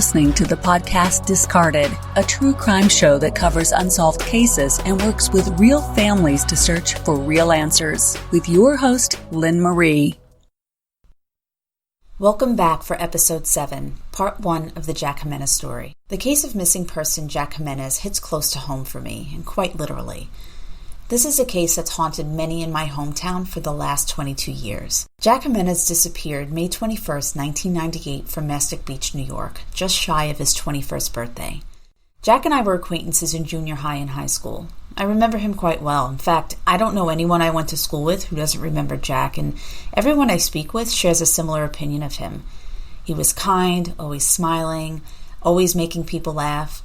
listening to the podcast Discarded, a true crime show that covers unsolved cases and works with real families to search for real answers. With your host, Lynn Marie. Welcome back for Episode 7, Part 1 of the Jack Jimenez Story. The case of missing person Jack Jimenez hits close to home for me, and quite literally. This is a case that's haunted many in my hometown for the last 22 years. Jack Jimenez disappeared May 21, 1998 from Mastic Beach, New York, just shy of his 21st birthday. Jack and I were acquaintances in junior high and high school. I remember him quite well. In fact, I don't know anyone I went to school with who doesn't remember Jack, and everyone I speak with shares a similar opinion of him. He was kind, always smiling, always making people laugh.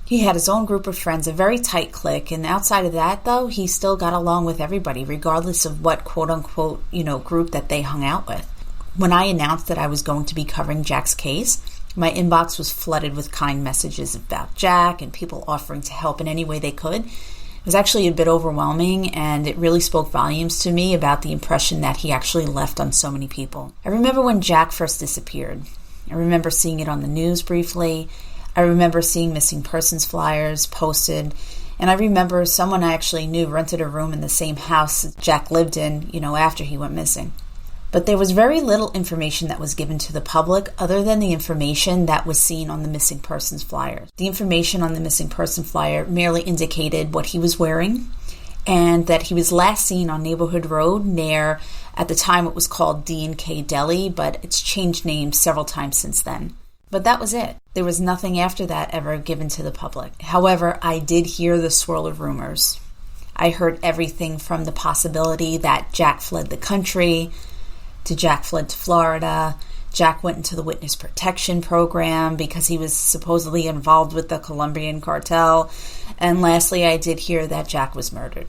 He had his own group of friends, a very tight clique, and outside of that, though, he still got along with everybody, regardless of what quote-unquote, group that they hung out with. When I announced that I was going to be covering Jack's case, my inbox was flooded with kind messages about Jack and people offering to help in any way they could. It was actually a bit overwhelming, and it really spoke volumes to me about the impression that he actually left on so many people. I remember when Jack first disappeared. I remember seeing it on the news briefly. I remember seeing missing persons flyers posted, and I remember someone I actually knew rented a room in the same house Jack lived in, after he went missing. But there was very little information that was given to the public other than the information that was seen on the missing persons flyer. The information on the missing person flyer merely indicated what he was wearing and that he was last seen on Neighborhood Road near, at the time it was called D&K Deli, but it's changed names several times since then. But that was it. There was nothing after that ever given to the public. However, I did hear the swirl of rumors. I heard everything from the possibility that Jack fled the country, to Jack fled to Florida, Jack went into the witness protection program because he was supposedly involved with the Colombian cartel, and lastly, I did hear that Jack was murdered.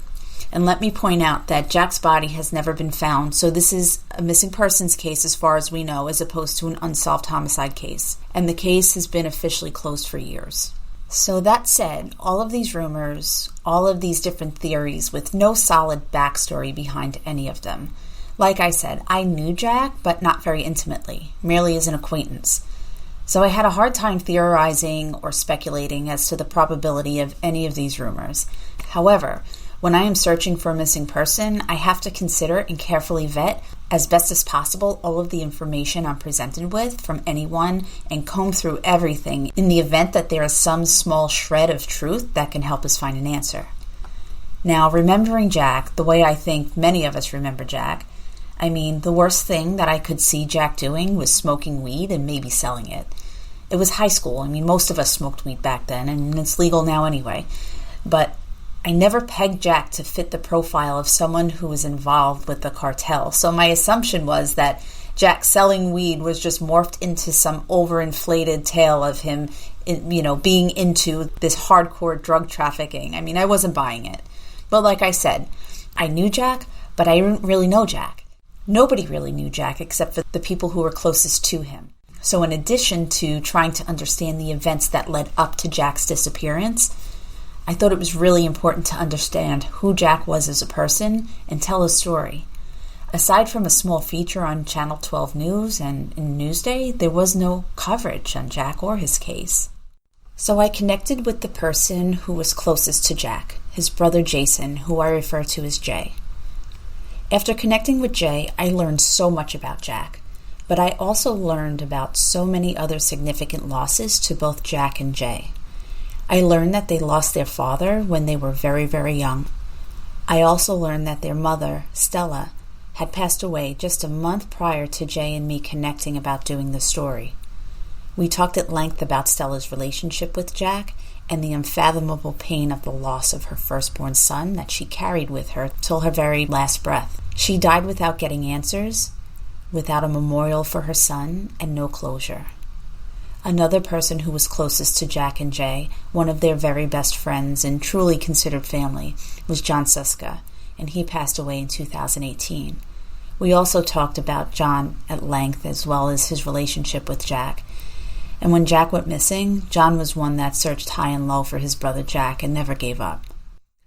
And let me point out that Jack's body has never been found, so this is a missing persons case as far as we know, as opposed to an unsolved homicide case. And the case has been officially closed for years. So that said, all of these rumors, all of these different theories with no solid backstory behind any of them. Like I said, I knew Jack, but not very intimately, merely as an acquaintance. So I had a hard time theorizing or speculating as to the probability of any of these rumors. However, when I am searching for a missing person, I have to consider and carefully vet, as best as possible, all of the information I'm presented with from anyone and comb through everything in the event that there is some small shred of truth that can help us find an answer. Now, remembering Jack, the way I think many of us remember Jack, the worst thing that I could see Jack doing was smoking weed and maybe selling it. It was high school. Most of us smoked weed back then, and it's legal now anyway. But I never pegged Jack to fit the profile of someone who was involved with the cartel. So my assumption was that Jack selling weed was just morphed into some overinflated tale of him, being into this hardcore drug trafficking. I wasn't buying it. But like I said, I knew Jack, but I didn't really know Jack. Nobody really knew Jack except for the people who were closest to him. So in addition to trying to understand the events that led up to Jack's disappearance, I thought it was really important to understand who Jack was as a person and tell his story. Aside from a small feature on Channel 12 News and in Newsday, there was no coverage on Jack or his case. So I connected with the person who was closest to Jack, his brother Jason, who I refer to as Jay. After connecting with Jay, I learned so much about Jack, but I also learned about so many other significant losses to both Jack and Jay. I learned that they lost their father when they were very, very young. I also learned that their mother, Stella, had passed away just a month prior to Jay and me connecting about doing the story. We talked at length about Stella's relationship with Jack and the unfathomable pain of the loss of her firstborn son that she carried with her till her very last breath. She died without getting answers, without a memorial for her son, and no closure. Another person who was closest to Jack and Jay, one of their very best friends and truly considered family, was John Suska, and he passed away in 2018. We also talked about John at length as well as his relationship with Jack. And when Jack went missing, John was one that searched high and low for his brother Jack and never gave up.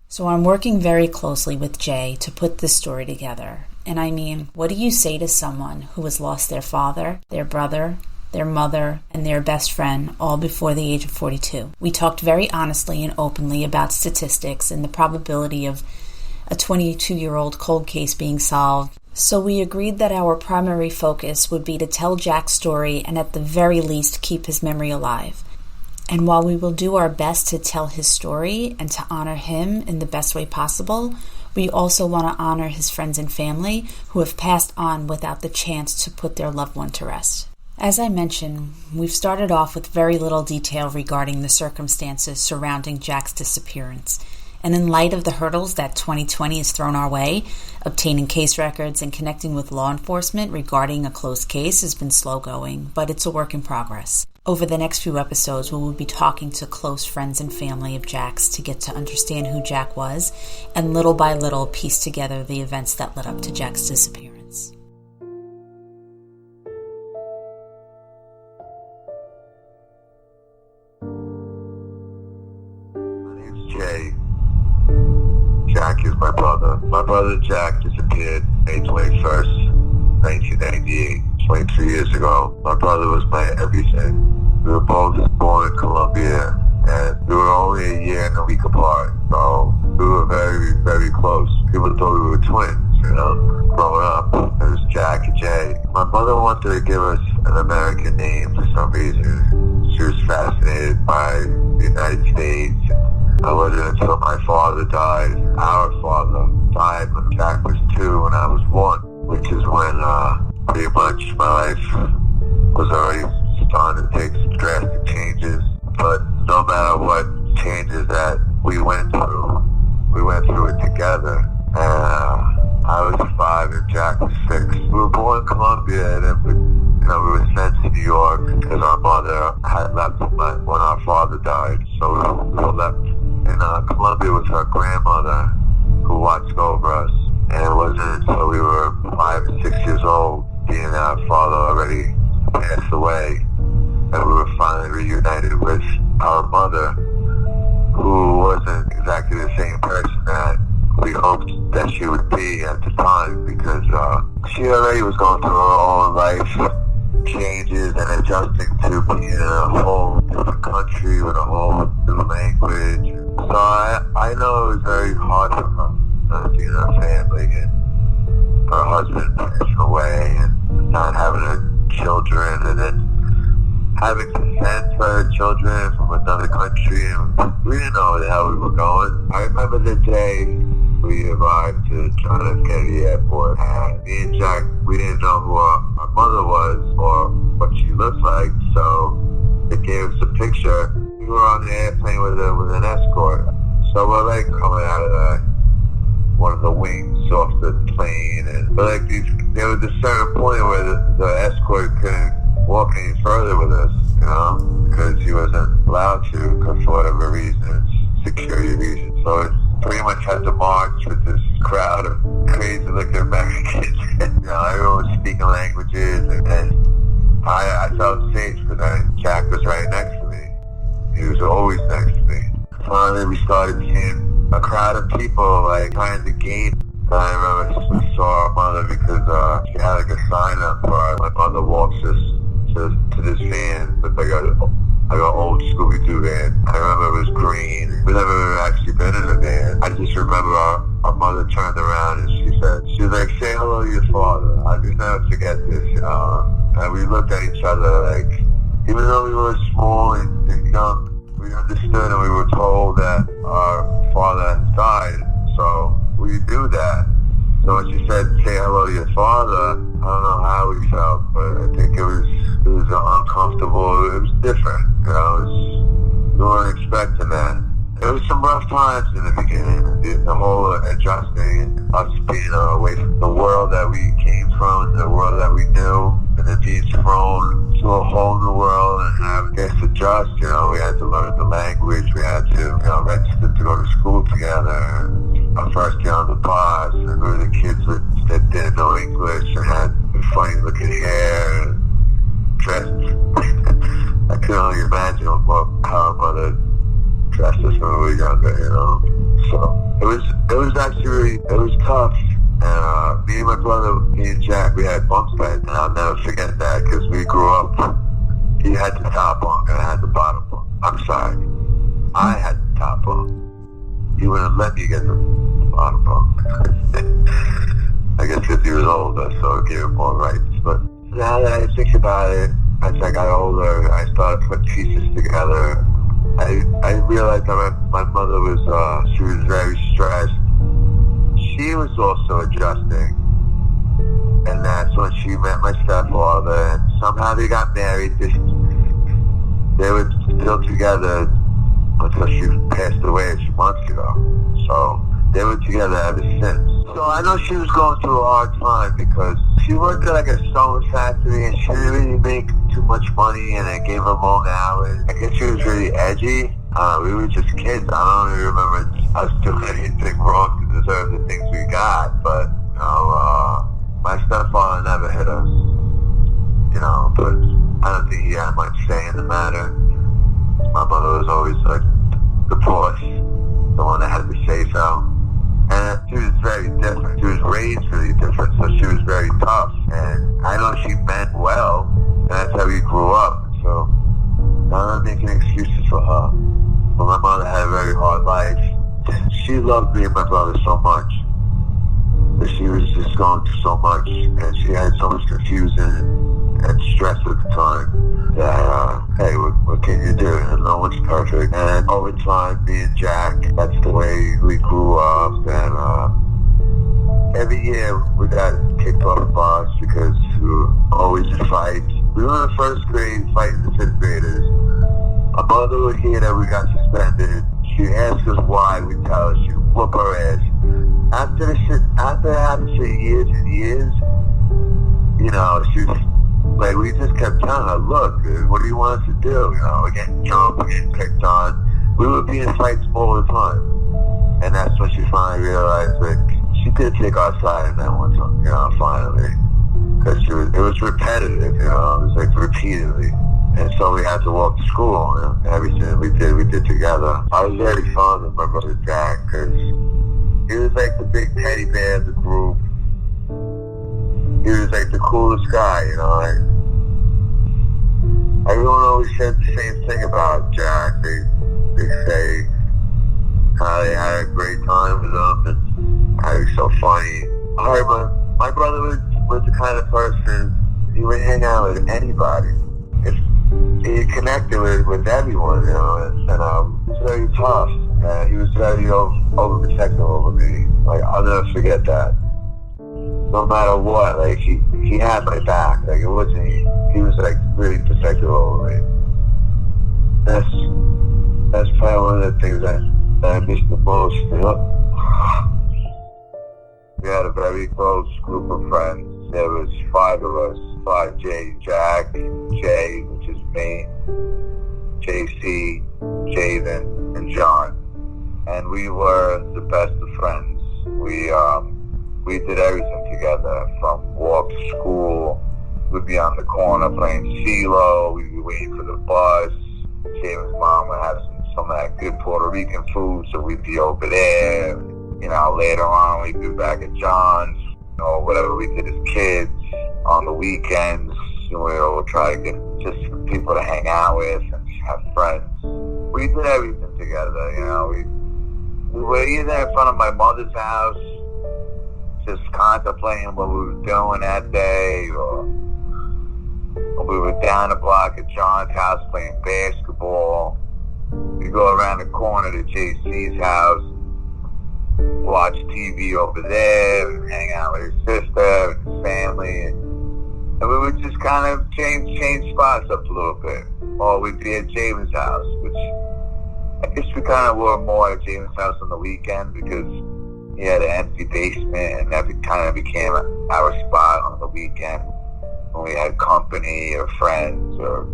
So I'm working very closely with Jay to put this story together. And what do you say to someone who has lost their father, their brother, their mother, and their best friend, all before the age of 42. We talked very honestly and openly about statistics and the probability of a 22-year-old cold case being solved. So we agreed that our primary focus would be to tell Jack's story and at the very least keep his memory alive. And while we will do our best to tell his story and to honor him in the best way possible, we also want to honor his friends and family who have passed on without the chance to put their loved one to rest. As I mentioned, we've started off with very little detail regarding the circumstances surrounding Jack's disappearance. And in light of the hurdles that 2020 has thrown our way, obtaining case records and connecting with law enforcement regarding a closed case has been slow going, but it's a work in progress. Over the next few episodes, we will be talking to close friends and family of Jack's to get to understand who Jack was and little by little piece together the events that led up to Jack's disappearance. My name's Jay. Jack is my brother. My brother Jack disappeared May 21st, 1998, 22 years ago. My brother was my everything. We were both born in Colombia, and we were only a year and a week apart, so we were very, very close. People thought we were twins, growing up. It was Jack and Jay. My mother wanted to give us an American name for some reason. She was fascinated by the United States. I wasn't until my father died. Our father died when Jack was 2 and I was 1, which is when pretty much my life was already starting to take some drastic changes. But no matter what changes that we went through it together. I was 5 and Jack was 6. We were born in Colombia, and then we were sent to New York because our mother had left when our father died. So we were left in Colombia with her grandmother, who watched over us. And it wasn't until we were 5 and 6 years old, being our father already passed away, that we were finally reunited with our mother, who wasn't exactly the same person that we hoped that she would be at the time, because she already was going through her own life changes and adjusting to being in a whole different country with a whole new language. So I know it was very hard for her, being in her family and her husband passing away and not having her children, and then having to send her children from another country, and we didn't know where the hell we were going. I remember the day we arrived to John F. Kennedy Airport, and me and Jack, we didn't know who our mother was or what she looked like, so they gave us a picture. We were on the airplane with an escort, so we're like coming out of one of the wings off the plane, and there was a certain point where the escort couldn't walk any further with us, because he wasn't allowed to, because for whatever reasons, security reasons. So it pretty much had to march with this crowd of crazy looking Americans. Everyone was speaking languages, and I felt safe because Jack was right next to me. He was always next to me. Finally, we started seeing a crowd of people trying to gain. I remember we saw our mother because she had a sign up for us. My mother walks us to this van with an old Scooby-Doo van. I remember it was green. We never actually been in a van. I just remember our mother turned around and she was like, "Say hello to your father." I just never forget this, And we looked at each other even though we were small and young, we understood and we were told that our father had died, so we knew that. So when she said, "Say hello to your father," I don't know how we felt, but I think it was uncomfortable. It was different, we weren't expecting that. It was some rough times in the beginning, the whole adjusting, us being away from the world that we came from, the world that we knew, and then being thrown to a whole new world and having to adjust. We had to learn the language, we had to register to go to school together. Our first day on the bus, and we were the kids that didn't know English and had funny looking hair and dressed. I could only imagine how our mother dressed us when we were younger, So it was actually tough. And me and my brother, me and Jack, we had bunk beds, and I'll never forget that because we grew up had the top bunk and I had the bottom bunk. I'm sorry. I had the top bunk. He wouldn't let me get the bottom bunk. I guess because he was older, so it gave him more rights. But now that I think about it, as I got older, I started putting pieces together. I realized that my mother was, she was very stressed. She was also adjusting. And that's when she met my stepfather, and somehow they got married. They were still together until she passed away a few months ago. So they were together ever since. So I know she was going through a hard time because she worked at like a sewing factory and she didn't really make too much money, and it gave her long hours. I guess she was really edgy. We were just kids. I don't even remember us doing anything wrong to deserve the things we got, but you know, my stepfather never hit us, you know, but I don't think he had much say in the matter. My mother was always like the boss, the one that had to say so. And she was very different. She was raised really different, so she was very tough. And I know she meant well, and that's how we grew up. So I'm not making excuses for her. But my mother had a very hard life. She loved me and my brother so much. But she was just going through so much, and she had so much confusion and stress at the time that, hey, what can you do? And no one's perfect. And over time, me and Jack, that's the way we grew up. And every year we got kicked off the bus because we were always in fights. We were in the first grade fighting the fifth graders. My mother would hear that we got suspended. She'd ask us why. We'd tell her. She'd whoop her ass. After it happened for years and years, you know, she was like, we just kept telling her, look, what do you want us to do? You know, we're getting jumped, we're getting picked on. We would be in fights all the time. And that's when she finally realized, like, she did take our side in that one time, you know, finally. Because it was repetitive, you know, it was like repeatedly. And so we had to walk to school, and everything we did together. I was very fond of my brother Jack, because he was like the big teddy bear of the group. He was like the coolest guy, you know. Everyone always said the same thing about Jack. They say how they had a great time with him and how he was so funny. I heard my brother was the kind of person, he would hang out with anybody. He connected with everyone, you know, and he was very tough. He was very overprotective over me. Like, I'll never forget that. No matter what, like, he had my back. Like, it wasn't, he was like really protective over me. That's probably one of the things that I miss the most, you know. We had a very close group of friends. There was 5 of us. 5 J, Jack, Jay, which is me, JC, Jaden, and John. And we were the best of friends. We did everything together, from walk to school. We'd be on the corner playing CeeLo. We'd be waiting for the bus. Jaden's mom would have some of that good Puerto Rican food, so we'd be over there. You know, later on we'd be back at John's, you know, whatever we did as kids. On the weekends, you know, we'll try to get just people to hang out with and have friends. We did everything together, you know. We were either in front of my mother's house, just contemplating what we were doing that day, or we were down the block at John's house playing basketball. We go around the corner to JC's house, watch TV over there, hang out with his sister and his family, and we would just kind of change spots up a little bit. Or we'd be at James' house, which I guess we kind of were more at James' house on the weekend because he had an empty basement, and that kind of became our spot on the weekend when we had company or friends, or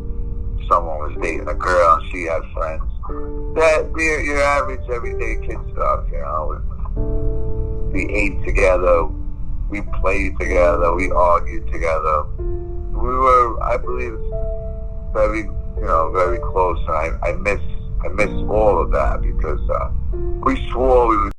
someone was dating a girl and she had friends. That your average everyday kid stuff, you know. We ate together, we played together, we argued together. We were, I believe, very close, and I miss all of that because we swore we would